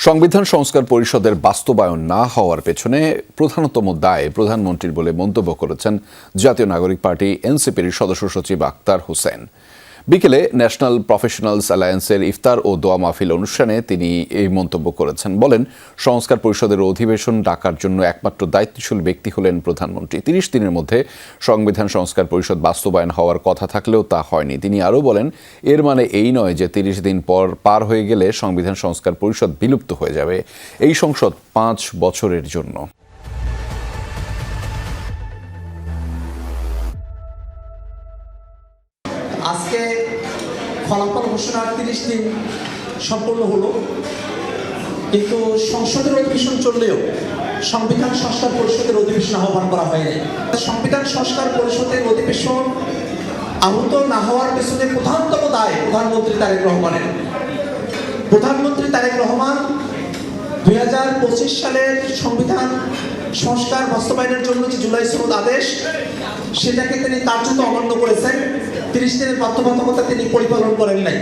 সংবিধান সংস্কার পরিষদের বাস্তবায়ন না হওয়ার পেছনে প্রধানতম দায় প্রধানমন্ত্রীর বলে মন্তব্য করেছেন জাতীয় নাগরিক পার্টি এনসিপির সদস্য সচিব আক্তার হোসেন। বিকেলে ন্যাশনাল প্রফেশনালস অ্যালায়েন্সের ইফতার ও দোয়া মাহফিল অনুষ্ঠানে তিনি এই মন্তব্য করেছেন। বলেন, সংস্কার পরিষদের অধিবেশন ডাকার জন্য একমাত্র দায়িত্বশীল ব্যক্তি হলেন প্রধানমন্ত্রী। ৩০ দিনের মধ্যে সংবিধান সংস্কার পরিষদ বাস্তবায়ন হওয়ার কথা থাকলেও তা হয়নি। তিনি আরও বলেন, এর মানে এই নয় যে ৩০ দিন পার হয়ে গেলে সংবিধান সংস্কার পরিষদ বিলুপ্ত হয়ে যাবে। এই সংসদ ৫ বছরের জন্য। আজকে ফলাফল ঘোষণার ৩০ দিন সম্পূর্ণ হলো, কিন্তু সংসদের অধিবেশন চললেও সংবিধান সংস্কার পরিষদের অধিবেশন আহ্বান করা হয়নি। সংবিধান সংস্কার পরিষদের অধিবেশন আহত না হওয়ার পেছনে প্রধানতম দায় প্রধানমন্ত্রী তারেক রহমানের। প্রধানমন্ত্রী তারেক রহমান ২০২৫ সালের সংবিধান সংস্কার বাস্তবায়নের জন্য যে জুলাই সনদ আদেশ, সেটাকে তিনি কার্যত অমান্য করেছেন। ৩০ দিনের বাধ্যবাধকতা তিনি পরিপালন করেন নাই।